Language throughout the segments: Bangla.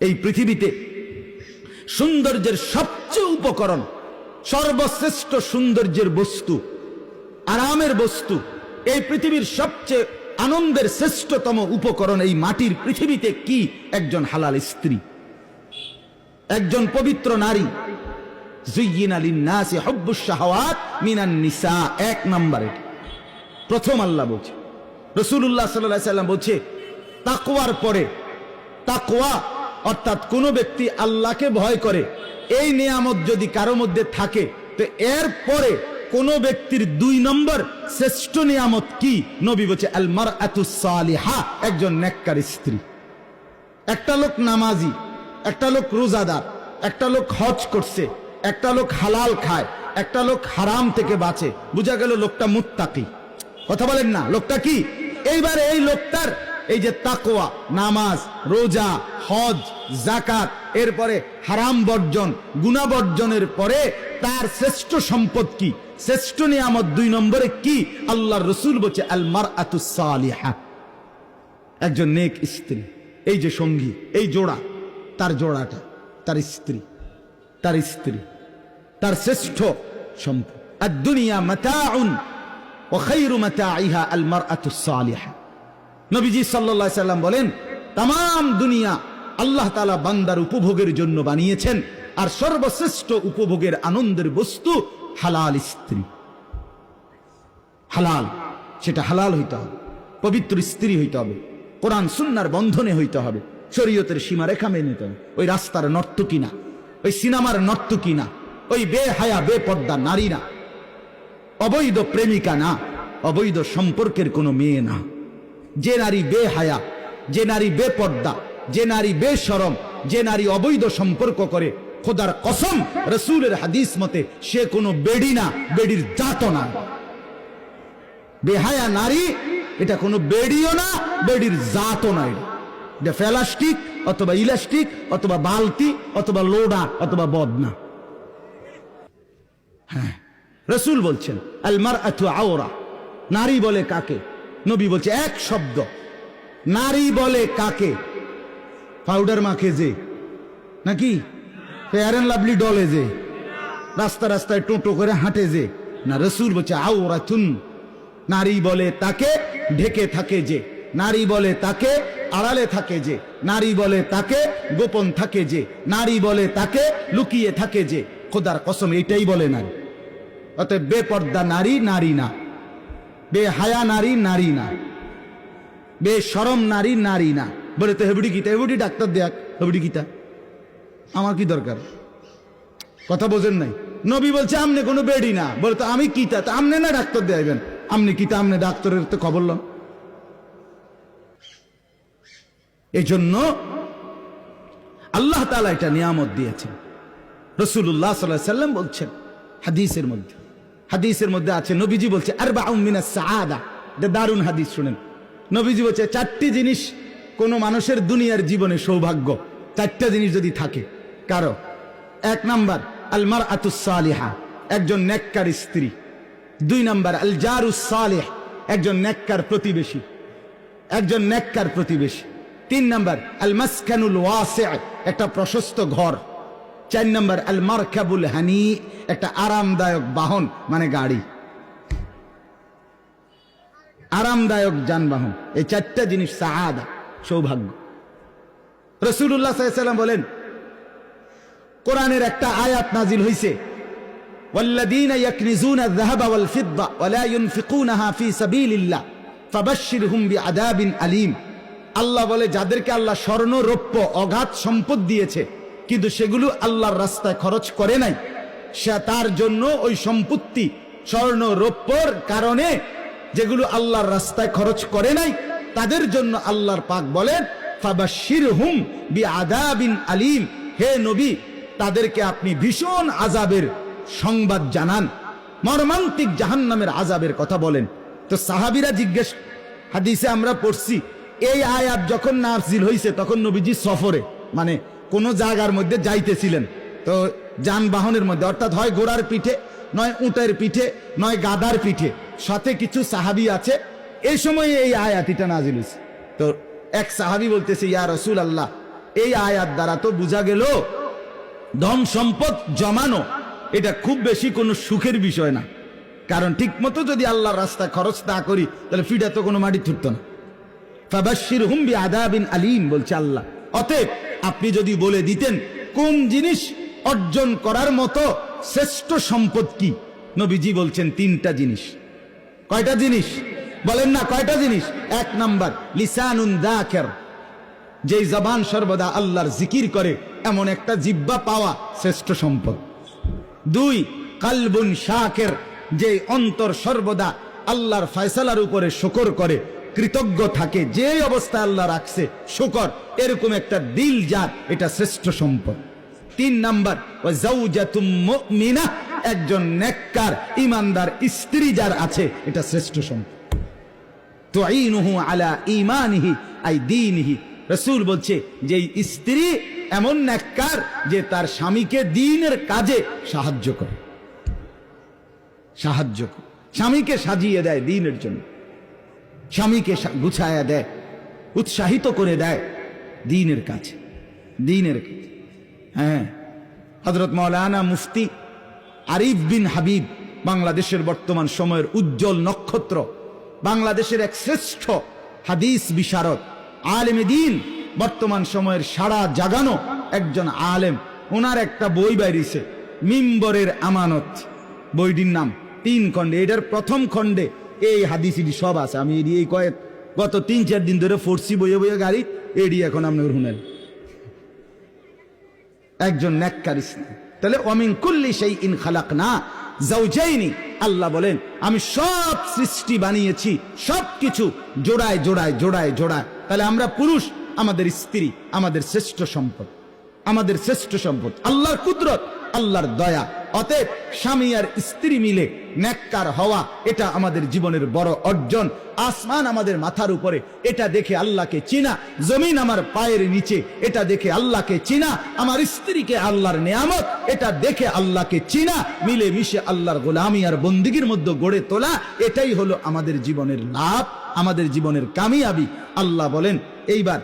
এই পৃথিবীতে সৌন্দর্যের সবচেয়ে উপকরণ, সর্বশ্রেষ্ঠ সৌন্দর্যের বস্তু, আরামের বস্তু, এই পৃথিবীর সবচেয়ে আনন্দের শ্রেষ্ঠতম উপকরণ এই মাটির পৃথিবীতে কি? একজন হালাল স্ত্রী, একজন পবিত্র নারী। যুয়্যিনা লিন-নাসি হুব্বুশ শাহাওয়াত মিনান নিসা, এক নম্বরে প্রথম আল্লাহ বলছে। রাসূলুল্লাহ সাল্লাল্লাহু আলাইহি সাল্লাম বলছে তাকওয়ার পরে, তাকওয়া অর্থাৎ কোন ব্যক্তি আল্লাহকে ভয় করে, এই নিয়ামত যদি কারো মধ্যে থাকে, তো এর পরে কোন ব্যক্তির 2 নম্বর শ্রেষ্ঠ নিয়ামত কি? নবী বলছে আল মারআতুস সালিহা, একজন নেককার স্ত্রী। একটা লোক নামাজি, একটা লোক রোজাদার, একটা লোক হজ করছে, একটা লোক হালাল খায়, একটা লোক হারাম থেকে বাঁচে, বোঝা গেল লোকটা মুত্তাকি। কথা বলেন না, লোকটা কি? এইবার এই লোকটার এই যে তাকওয়া, নামাজ, রোজা, হজ, যাকাত, এরপরে হারাম বর্জন, গুনাহ বর্জনের পরে তার শ্রেষ্ঠ সম্পদ কি? শ্রেষ্ঠ নিয়ামত 2 নম্বরে কি? আল্লাহর রাসূল বলছে আল মারআতুস সালিহা, একজন নেক স্ত্রী। এই যে সঙ্গী, এই জোড়া, তার জোড়াটা তার স্ত্রী, তার স্ত্রী তার শ্রেষ্ঠ সম্পদ। আদ-দুনিয়া মাতাউন ওয়া খায়রু মাতাইহা আল মারআতুস সালিহা। নবীজি সাল্লাল্লাহু আলাইহি সাল্লাম বলেন, তাম দুনিয়া আল্লাহ তাআলা বান্দার উপভোগের জন্য বানিয়েছেন, আর সর্বশ্রেষ্ঠ উপভোগের আনন্দের বস্তু হালাল স্ত্রী। হালাল, সেটা হালাল হইতে হবে, পবিত্র স্ত্রী হইতে হবে, কোরআন সুন্নাহর বন্ধনে হইতে হবে, শরীয়তের সীমারেখা মেনে নিতে হবে। ওই রাস্তার নর্তকী না, ওই সিনেমার নর্তকী না, ওই বেহায়া বেপর্দা নারী না, অবৈধ প্রেমিকা না, অবৈধ সম্পর্কের কোনো মেয়ে না। যে নারী বেহায়া, যে নারী বেপর্দা, যে নারী বেশরম, যে নারী অবৈধ সম্পর্ক করে, খোদার কসম, রাসূলের হাদিস মতে সে কোনো বেডি না, বেডির জাতও না। বেহায়া নারী এটা কোনো বেডিও না, বেডির জাতও না। এটা প্লাস্টিক অথবা ইলাস্টিক অথবা বালতি অথবা লোডা অথবা বদনা। হ্যাঁ, রাসূল বলছেন আল মারআতু আওরা, নারী বলে কাকে? নবী বলছে এক শব্দ, নারী বলে কাকে? পাউডার মাখে যে, নাকি ফেয়ার এন্ড লাভলি ডলে যে, রাস্তা রাস্তায় টোটো করে হাঁটে যে, না। রাসূল বলছে আওরাতুন, নারী বলে তাকে ঢেকে থাকে যে, নারী বলে তাকে আড়ালে থাকে যে, নারী বলে তাকে গোপন থাকে যে, নারী বলে তাকে লুকিয়ে থাকে যে। খোদার কসম, এটাই বলে নারী। অতএব বেপর্দা নারী নারী না, বেহায়া নারী নারী না, বেশরম নারী নারী না। বলে তো হেবুডি গীতা, হেবুডি ডাক্তার দেখ, হেবুডি গীতা আমার কি দরকার? কথা বোঝেন নাই? নবী বলছে আমনে কোনো বেডি না। বলে তো আমি কিতা, তা আমনে না ডাক্তার দেবেন, আমনে কিতা, আমনে ডাক্তারের তো খবর লন। এই জন্য আল্লাহ তাআলা এটা নিয়ামত দিয়েছেন। রাসূলুল্লাহ সাল্লাল্লাহু আলাইহি সাল্লাম বলছেন হাদিসের মধ্যে আছে, নবীজি বলছে আরবাউন মিনাস সাআদা, এটা দারুণ হাদিস, শুনেন। নবীজি বলছে 4টি জিনিস কোন মানুষের দুনিয়ার জীবনে সৌভাগ্য, 4টা জিনিস যদি থাকে কারো। 1 নাম্বার আল মারআতুস সালিহা, একজন নেককার স্ত্রী। 2 নাম্বার আল জারুস সালিহ, একজন নেককার প্রতিবেশী, একজন নেককার প্রতিবেশী। 3 নাম্বার আল মাসকানুল ওয়াসি', একটা প্রশস্ত ঘর। 4 নাম্বার আল মারকাবুল হানি, একটা আরামদায়ক বাহন, মানে গাড়ি, আরামদায়ক যানবাহন। এই 4টা জিনিস সাআদা, সৌভাগ্য। রাসূলুল্লাহ সাল্লাল্লাহু আলাইহি ওয়াসাল্লাম বলেন, কোরআনের একটা আয়াত নাজিল হইছে, ওয়াল্লাযীনা ইয়াকনিজুনা আয-যাহাবা ওয়াল ফিদ্দা ওয়া লা ইউনফিকুনাহা ফি সাবিলিল্লাহ ফাবাশশিরহুম বিআযাবিন আলীম। আল্লাহ বলে, যাদেরকে আল্লাহ স্বর্ণ রৌপ্য অগাধ সম্পদ দিয়েছে কিন্তু সেগুলো আল্লাহর রাস্তায় খরচ করে নাই, সে তার জন্য ওই সম্পত্তি স্বর্ণ রৌপ্যর কারণে যেগুলো আল্লাহর রাস্তায় খরচ করে নাই, তাদের জন্য আল্লাহর পাক বলেন ফাবাশশিরহুম বিআযাবিন আলীম, হে নবী তাদেরকে আপনি ভীষণ আযাবের সংবাদ জানান, মর্মান্তিক জাহান্নামের আযাবের কথা বলেন। তো সাহাবীরা জিজ্ঞেস, হাদিসে আমরা পড়ছি, এই আয়াত যখন নাযিল হইছে তখন নবীজি সফরে, মানে কোন জায়গার মধ্যে যাইতেছিলেন, তো যানবাহনের মধ্যে, অর্থাৎ হয় ঘোড়ার পিঠে, নয় উটের পিঠে, নয় গাধার পিঠে, সাথে কিছু সাহাবী আছে। এই সময় এই আয়াতটা নাযিল হইছে। তো এক সাহাবী বলতেছে, ইয়া রাসূলুল্লাহ, এই আয়াত দ্বারা তো বোঝা গেল ধন সম্পদ জমানো এটা খুব বেশি কোনো সুখের বিষয় না। কারণ ঠিক মতো যদি আল্লাহর রাস্তায় খরচ না করি তাহলে ফিডা তো কোনো মাটি ছুটতো না। ফাবাশশিরহুম বিআযাবিন আলীম বলছে আল্লাহ। অতএব আপনি যদি বলে দিতেন কোন জিনিস অর্জন করার মতো শ্রেষ্ঠ সম্পদ কি, নবীজি বলছেন তিনটা জিনিস। কয়টা জিনিস বলেন না, কয়টা জিনিস? এক নাম্বার লিসানুন যাকির, যেই জবান সর্বদা আল্লাহর জিকির করে এমন একটা জিহ্বা পাওয়া শ্রেষ্ঠ সম্পদ। দুই, কালবুন শাকির, যে অন্তর সর্বদা আল্লাহর ফয়সালার উপরে শুকর করে, কৃতজ্ঞ থাকে, যে অবস্থায় আল্লাহ রাখছে শুকর, এরকম একটা দিল যার, এটা শ্রেষ্ঠ সম্পদ। তিন নাম্বার ওয়া যাওজাতুম মুমিনাহ, একজন নেককার ঈমানদার স্ত্রী যার আছে, এটা শ্রেষ্ঠ সম্পদ। তুঈনুহু আলা ঈমানিহি আই দীনিহি, রাসূল বলছে যে স্ত্রী এমন নেককার যে তার স্বামীকে দ্বীনের কাজে সাহায্য করে, স্বামীকে সাজিয়ে দেয় দ্বীনের জন্য, স্বামীকে গুছায়া দেয়, উৎসাহিত করে দেয় দ্বীনের কাছে। হ্যাঁ, হযরত মাওলানা মুফতি আরিফ বিন হাবিব, বাংলাদেশের বর্তমান সময়ের উজ্জ্বল নক্ষত্র, বাংলাদেশের এক শ্রেষ্ঠ হাদিস বিশারদ, আলেম দ্বীন, বর্তমান সময়ের সারা জাগানো একজন আলেম। ওনার একটা বই বাইরেছে, মিম্বরের আমানত, বইটির নাম 3 খণ্ডে। এটার প্রথম খণ্ডে এই হাদিসটি সব আছে। আমি এই গত 3-4 দিন ধরে ফোর্সি বইয়ে বইয়ে গাড়ি এডি এখন আপনার শুনেন। একজন নেককার স্ত্রী। তাহলে ওয়ামিন কুল্লি শাইইন খালাকনা যাওজাইনি, আল্লাহ বলেন আমি সব সৃষ্টি বানিয়েছি, সবকিছু জোড়ায় জোড়ায় জোড়ায় জোড়ায়। তাহলে আমরা পুরুষ, আমাদের স্ত্রী আমাদের শ্রেষ্ঠ সম্পদ, আমাদের শ্রেষ্ঠ সম্পদ, আল্লাহর কুদরত, আল্লাহর দয়া। অতএব স্বামী আর স্ত্রী মিলে নেককার হওয়া, এটা আমাদের জীবনের বড় অর্জন। আসমান আমাদের মাথার উপরে, এটা দেখে আল্লাহকে চিনা। জমিন আমার পায়ের নিচে, এটা দেখে আল্লাহকে চিনা। আমার স্ত্রীকে আল্লাহর নেয়ামত, এটা দেখে আল্লাহকে চিনা। মিলে মিশে আল্লাহর গোলামি আর বন্দিগির মধ্যে গড়ে তোলা, এটাই হলো আমাদের জীবনের লাভ, আমাদের জীবনের কামিয়াবি। আল্লাহ বলেন এইবার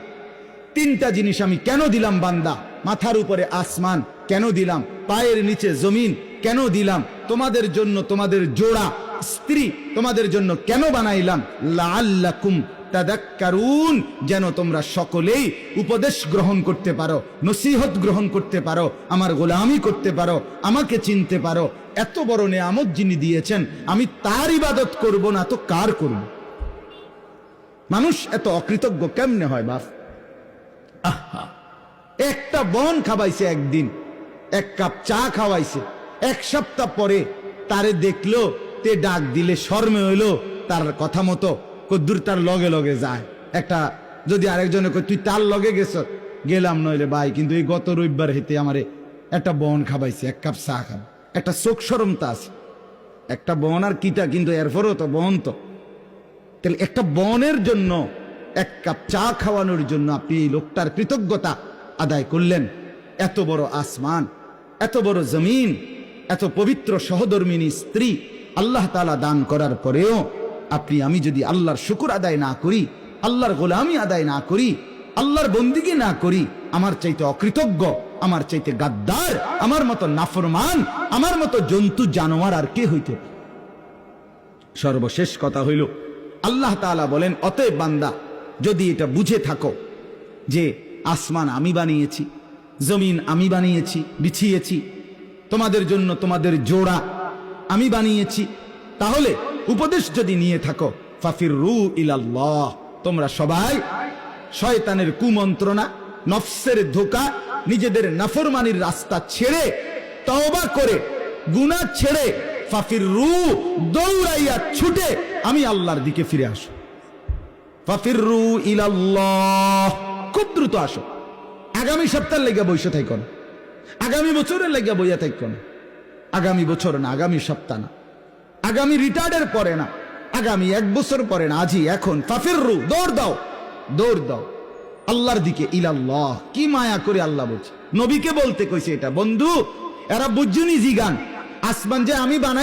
3টা জিনিস আমি কেন দিলাম বান্দা, মাথার উপরে আসমান কেন দিলাম, পায়ের নিচে জমিন কেন দিলাম, তোমাদের জন্য তোমাদের জোড়া স্ত্রী তোমাদের জন্য কেন বানাইলাম, লাআল্লাকুম তাদাক্কারুন, যেন তোমরা সকলেই উপদেশ গ্রহণ করতে পারো, নসিহত গ্রহণ করতে পারো, আমার গোলামি করতে পারো, আমাকে চিনতে পারো। এত বড় নেয়ামত যিনি দিয়েছেন, আমি তার ইবাদত করব না তো কার করব? মানুষ এত অকৃতজ্ঞ কেমনে হয় বাপ? আহা, একটা বন খাওয়াইছে, একদিন 1 কাপ চা খাওয়াইছে, 1 সপ্তাহ পরে তারে দেখলো, তে ডাক দিলে শর্মে হইলো, তার কথা মতো কদ্দুর তার লগে লগে যায়। একটা যদি আরেকজনে কই তুই তার লগে গেছ, গেলাম, নইলে ভাই কিন্তু এই গত রবিবার হেতে আমারে একটা বন খাওয়াইছে, 1 কাপ চা খাব, একটা চোখ শরমতা আছে। একটা বন আর কিটা, কিন্তু এরপরও তো বন। তো তাহলে একটা বনের জন্য 1 কাপ চা খাওয়ানোর জন্য আপনি এই লোকটার কৃতজ্ঞতা আদায় করলেন। এত বড় আসমান, এত বড় জমিন, এত পবিত্র সহধর্মিনী স্ত্রী আল্লাহ তাআলা দান করার পরেও আপনি আমি যদি আল্লাহর শুকর আদায় না করি, আল্লাহর গোলামি আদায় না করি, আল্লাহর বন্দিগি না করি, আমার চাইতে অকৃতজ্ঞ, আমার চাইতে গাদ্দার, আমার মতো নাফরমান, আমার মতো জন্তু জানোয়ার আর কে হইতে? সর্বশেষ কথা হইল, আল্লাহ তাআলা বলেন অতএব বান্দা যদি এটা বুঝে থাকো যে আসমান আমি বানিয়েছি, জমিন আমি বানিয়েছি, বিছিয়েছি, তোমাদের জন্য তোমাদের জোড়া আমি বানিয়েছি, তাহলে উপদেশ যদি নিয়ে থাকো, ফাফিরু ইলাল্লাহ, তোমরা সবাই শয়তানের কুমন্ত্রণা, নফসের ধোঁকা, নিজেদের নাফরমানির রাস্তা ছেড়ে, তওবা করে, গুনাহ ছেড়ে, ফাফিরু, দৌড়াইয়া ছুটে আমি আল্লাহর দিকে ফিরে আসো। ফাফিরু ইলাল্লাহ, খুব দ্রুত আসো। আগামী সপ্তাহের লেগে বসে থাকো না, আগামী বছরের লেগে বইয়া থাকো না, আগামী বছর না, আগামী সপ্তাহ না, আগামী রিটায়ার্ডের পরে না, আগামী 1 বছর পরে না, আজই এখন। ফাফিরু, দৌড় দাও, দৌড় দাও আল্লাহর দিকে। ইলাল্লাহ, কি মায়া করে আল্লাহ বলছে, নবীকে বলতে কইছে এটা। বন্ধু, এরা বুঝুনি জিগান, আসমান যে আমি বানাই